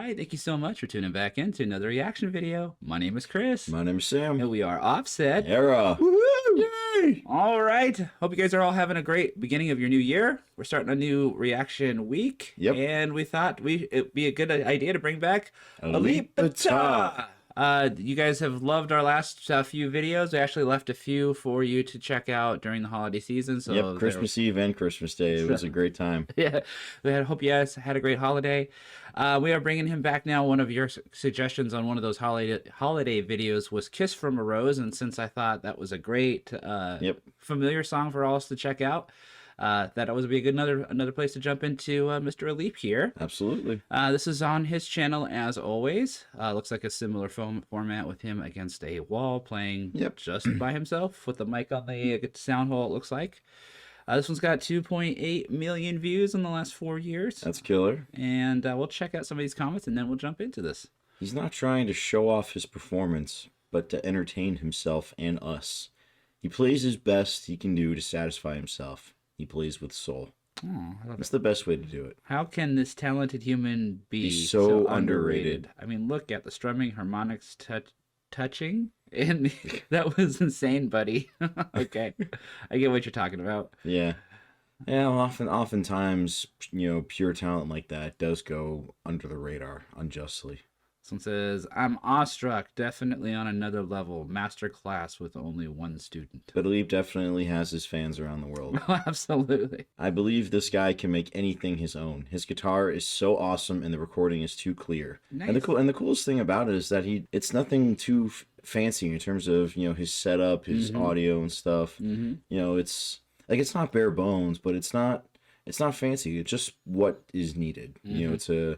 right, thank you so much for tuning back into another reaction video. My name is Chris. My name is Sam. And we are Offset. Era. Woo! Yay! All right. Hope you guys are all having a great beginning of your new year. We're starting a new reaction week. Yep. And we thought it'd be a good idea to bring back Alipata. You guys have loved our last few videos. We actually left a few for you to check out during the holiday season. So yep, Christmas Eve and Christmas Day. It was a great time. Yeah, hope you guys had a great holiday. We are bringing him back now. One of your suggestions on one of those holiday videos was "Kiss from a Rose," and since I thought that was a great, familiar song for all us to check out, that would be a good another place to jump into Mr. Alip here. Absolutely. This is on his channel as always. Looks like a similar format with him against a wall playing just by himself with the mic on the sound hole. It looks like. This one's got 2.8 million views in the last 4 years. That's killer. And we'll check out some of these comments and then we'll jump into this. He's not trying to show off his performance, but to entertain himself and us. He plays his best he can do to satisfy himself. He plays with soul. Oh, I love That's it. the best way to do it. How can this talented human be so underrated? I mean, look at the strumming, harmonics, touching. And that was insane, buddy. Okay, I get what you're talking about. Yeah. Yeah, well, oftentimes, pure talent like that does go under the radar unjustly. Someone says, I'm awestruck, definitely on another level, master class with only one student. But Alip definitely has his fans around the world. Absolutely. I believe this guy can make anything his own. His guitar is so awesome and the recording is too clear. Nice. And the coolest thing about it is that it's nothing too fancy in terms of, his setup, his audio and stuff. It's like, it's not bare bones, but it's not fancy. It's just what is needed, to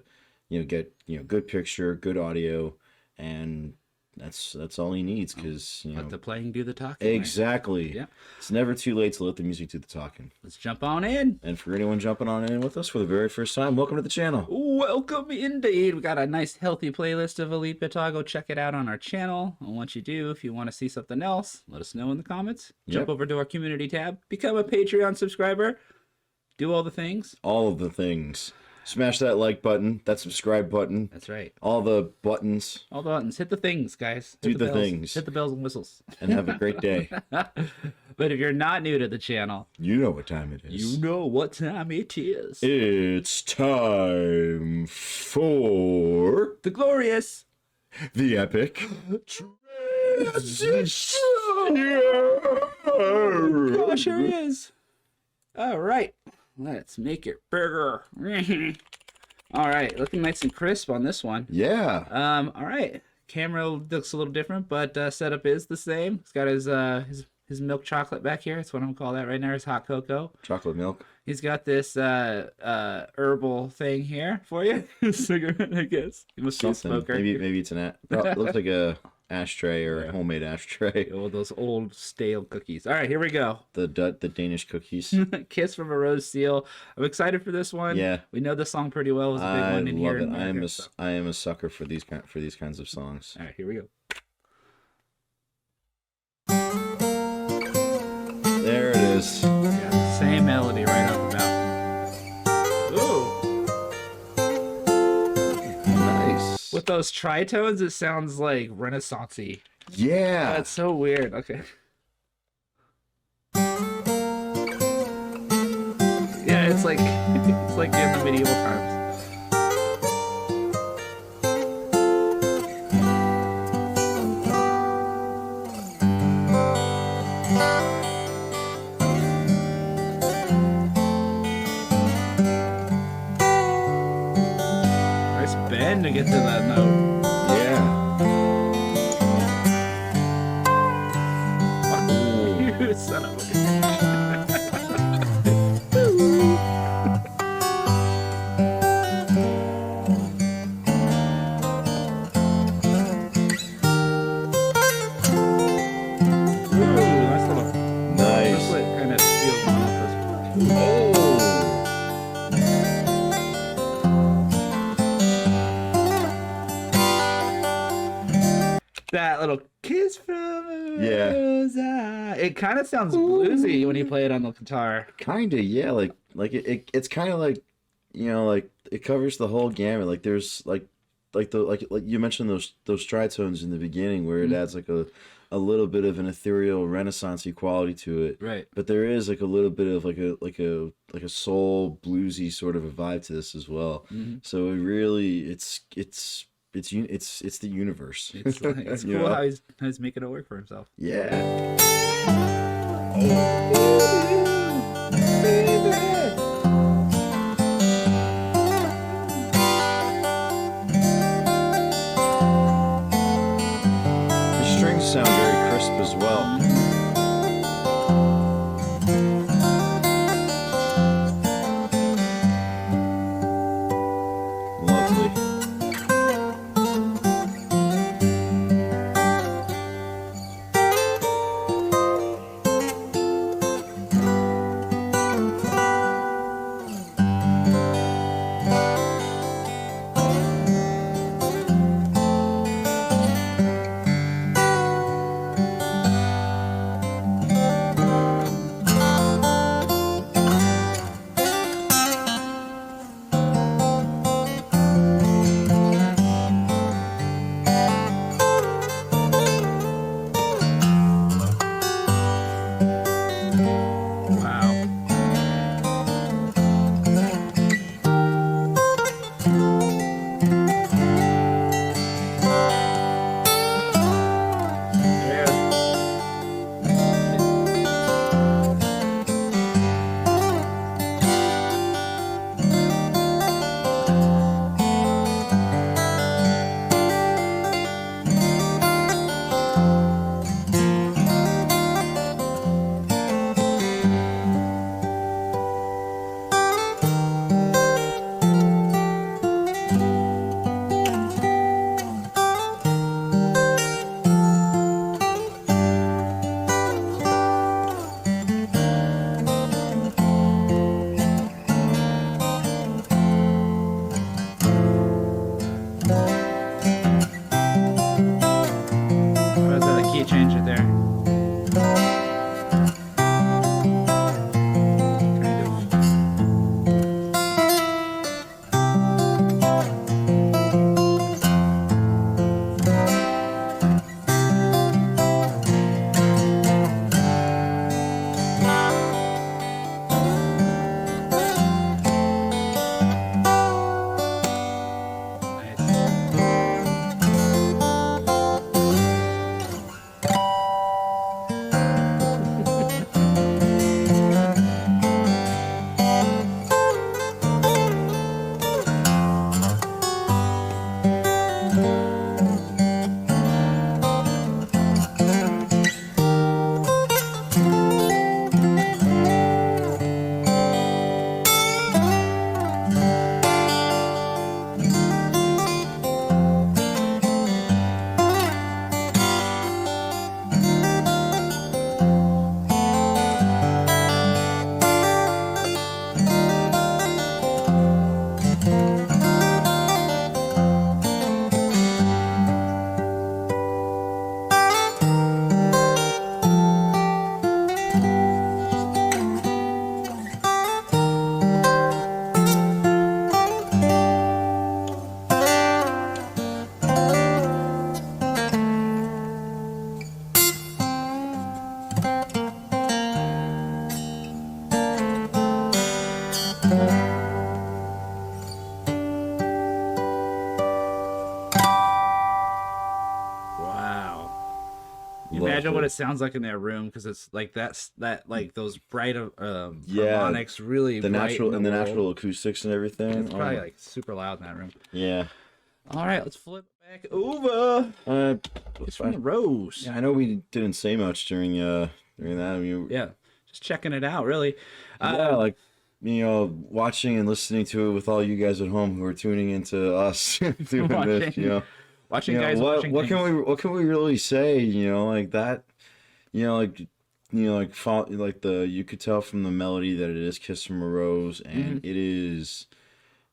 get good picture, good audio, and that's all he needs, because let the playing do the talking. Exactly. Right? Yeah. It's never too late to let the music do the talking. Let's jump on in. And for anyone jumping on in with us for the very first time, welcome to the channel. Welcome indeed. We got a nice healthy playlist of Alipata. Go check it out on our channel. And once you do, if you want to see something else, let us know in the comments. Jump over to our community tab, become a Patreon subscriber, do all the things. All of the things. Smash that like button, that subscribe button. That's right. All the buttons. All the buttons. Hit the things, guys. Do the things. Hit the bells and whistles. And have a great day. But if you're not new to the channel, you know what time it is. You know what time it is. It's time for the glorious, the epic transition. Oh, sure is. All right. Let's make it bigger. All right, looking nice and crisp on this one. Yeah. All right. Camera looks a little different, but setup is the same. He's got his milk chocolate back here. That's what I'm gonna call that right now. His hot cocoa. Chocolate milk. He's got this herbal thing here for you. Cigarette, I guess. He must be a smoker. Maybe it's it looks like a ashtray or a homemade ashtray. Oh, those old stale cookies. All right, here we go. The Danish cookies. Kiss from a Rose Seal. I'm excited for this one. Yeah, we know the song pretty well. It was a big one in here. I love it. I am a sucker for these kinds of songs. All right, here we go. There it is. Yeah, same melody right off the bat. Ooh. Nice. With those tritones, it sounds like Renaissance-y. Yeah. That's so weird. Okay. Yeah, it's like in the medieval times. Nice bend to get to that note. Yeah. You son of a bitch. That little kiss from a rose. It kind of sounds bluesy when you play it on the guitar. Kinda, yeah. Like it's kind of like, like it covers the whole gamut. Like there's like like you mentioned those tritones in the beginning where it adds like a little bit of an ethereal renaissance-y quality to it. Right. But there is like a little bit of like a soul bluesy sort of a vibe to this as well. So it really it's the universe. It's cool how he's making it work for himself. Yeah. The strings sound very crisp as well. Lovely. Change it there. Imagine what it sounds like in that room, because it's like that like those bright harmonics, really the bright natural in the natural acoustics and everything. It's probably like super loud in that room. Yeah. All right, let's flip back over. It's from the Rose. Yeah, I know we didn't say much during that. I mean, yeah, just checking it out, really. Yeah, like, you know, watching and listening to it with all you guys at home who are tuning into us doing this, you know. Watching you know, guys watching what can we really say, you know, like that, you know, like like you could tell from the melody that it is Kiss from a Rose, and it is,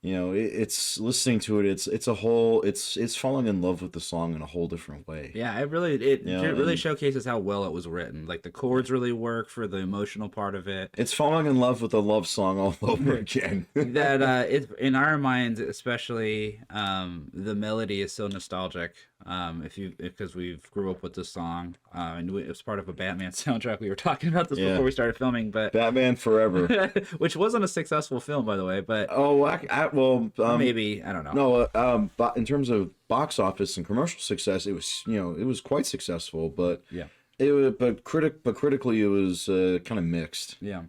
You know, it's listening to it. It's a whole. It's falling in love with the song in a whole different way. Yeah, it You know, really and showcases how well it was written. Like the chords really work for the emotional part of it. it's falling in love with a love song all over again. That it in our minds, especially, the melody is so nostalgic. Because we grew up with this song, and it was part of a Batman soundtrack. We were talking about this before we started filming, but Batman Forever, which wasn't a successful film, by the way. But well, maybe I don't know. No, but in terms of box office and commercial success, it was it was quite successful, but Yeah. it was, but critically it was kind of mixed. Yeah.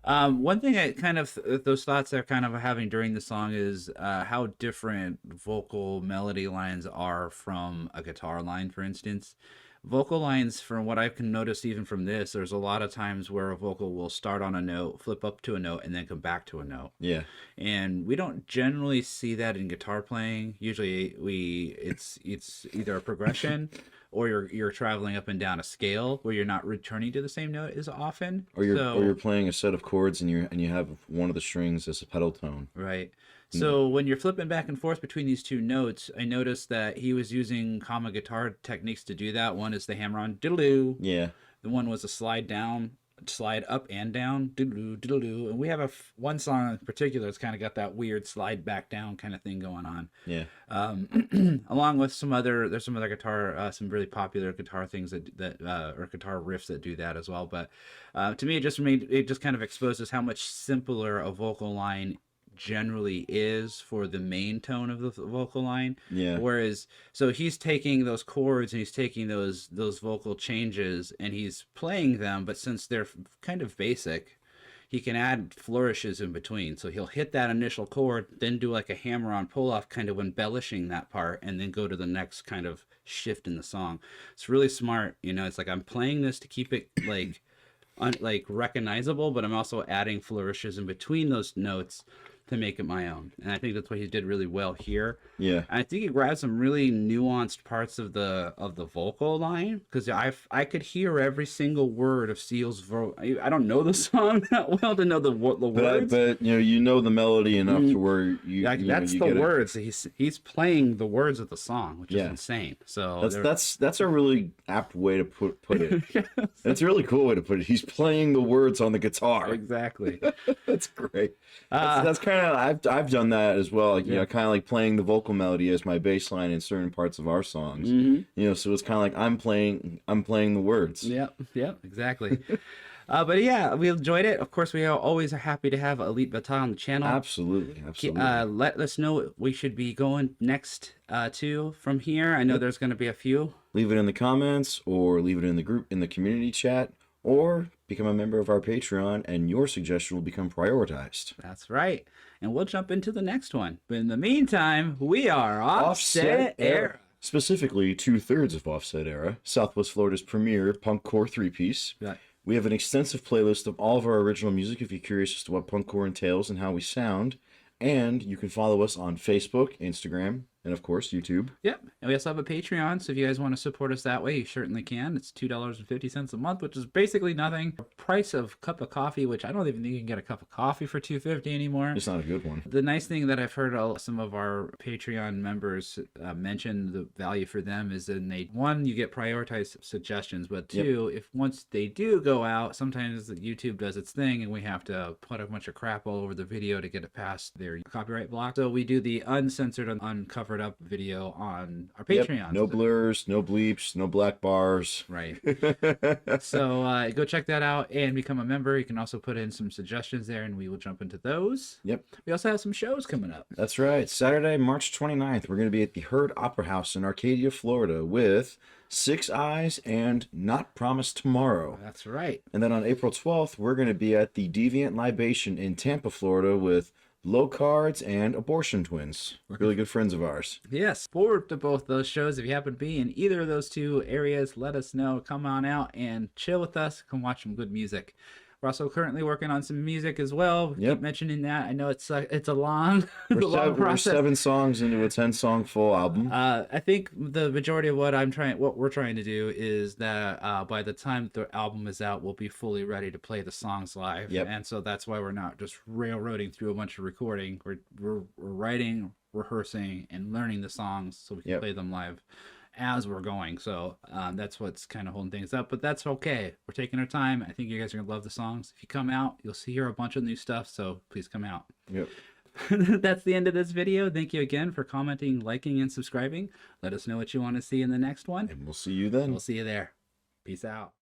One thing I kind of those thoughts they're kind of having during the song is how different vocal melody lines are from a guitar line, for instance. Vocal lines, from what I can notice even from this, there's a lot of times where a vocal will start on a note, flip up to a note, and then come back to a note. Yeah. And we don't generally see that in guitar playing. Usually it's either a progression or you're traveling up and down a scale where you're not returning to the same note as often. Or you're playing a set of chords and you have one of the strings as a pedal tone. Right. So when you're flipping back and forth between these two notes, I noticed that he was using common guitar techniques to do that. One is the hammer-on diddle-doo. Yeah. The one was a slide up and down, diddle-doo, diddle-doo. And we have one song in particular that's kind of got that weird slide back down kind of thing going on. Yeah. Along with some other guitar, some really popular guitar things that or guitar riffs that do that as well. But to me, it just kind of exposes how much simpler a vocal line generally is for the main tone of the vocal line. Yeah. Whereas, so he's taking those chords and he's taking those vocal changes and he's playing them, but since they're kind of basic, he can add flourishes in between. So he'll hit that initial chord, then do like a hammer-on pull-off, kind of embellishing that part, and then go to the next kind of shift in the song. It's really smart. It's like I'm playing this to keep it like recognizable, but I'm also adding flourishes in between those notes to make it my own. And I think that's what he did really well here. Yeah. And I think he grabbed some really nuanced parts of the vocal line, because I could hear every single word of Seal's voice. I don't know the song that well to know the words. But you know the melody enough to where that's the words. He's playing the words of the song, which is insane. So that's a really apt way to put it. That's a really cool way to put it. He's playing the words on the guitar. Exactly. That's great. That's kind of I've done that as well. Like kind of like playing the vocal melody as my bass line in certain parts of our songs. So it's kind of like I'm playing the words. Yep, exactly. But yeah, we enjoyed it. Of course, we are always happy to have Elite Baton on the channel. Absolutely. Let us know what we should be going next to from here. I know there's going to be a few. Leave it in the comments or leave it in the group, in the community chat, or become a member of our Patreon and your suggestion will become prioritized. That's right. And we'll jump into the next one. But in the meantime, we are Offset Era. Specifically, 2/3 of Offset Era, Southwest Florida's premier punkcore three-piece. Right. We have an extensive playlist of all of our original music if you're curious as to what punkcore entails and how we sound. And you can follow us on Facebook, Instagram, and of course, YouTube. Yep. And we also have a Patreon, so if you guys want to support us that way, you certainly can. It's $2.50 a month, which is basically nothing. The price of a cup of coffee, which I don't even think you can get a cup of coffee for $2.50 anymore. It's not a good one. The nice thing that I've heard some of our Patreon members mention the value for them is that one, you get prioritized suggestions, but two, if once they do go out, sometimes YouTube does its thing and we have to put a bunch of crap all over the video to get it past their copyright block. So we do the uncensored, uncovered up video on our Patreon. No blurs, no bleeps, no black bars. Right. So go check that out and become a member. You can also put in some suggestions there and we will jump into those. Yep. We also have some shows coming up. That's right. Saturday, March 29th, we're going to be at the Herd Opera House in Arcadia, Florida with Six Eyes and Not Promised Tomorrow. That's right. And then on April 12th, we're going to be at the Deviant Libation in Tampa, Florida with Low Cards and Abortion Twins. Really good friends of ours. Yes. Forward to both those shows. If you happen to be in either of those two areas, let us know. Come on out and chill with us. Come watch some good music. We're also currently working on some music as well. Yep. Keep mentioning that. I know it's a long, We're process. 7 songs into a 10-song full album. I think the majority of what we're trying to do is that by the time the album is out, we'll be fully ready to play the songs live. Yep. And so that's why we're not just railroading through a bunch of recording. We're writing, rehearsing, and learning the songs so we can play them live as we're going. So that's what's kind of holding things up, but that's okay. We're taking our time. I think you guys are gonna love the songs. If you come out, you'll hear a bunch of new stuff, so please come out. Yep. That's the end of this video. Thank you again for commenting, liking, and subscribing. Let us know what you want to see in the next one, And we'll see you then. we'll see you there. Peace out.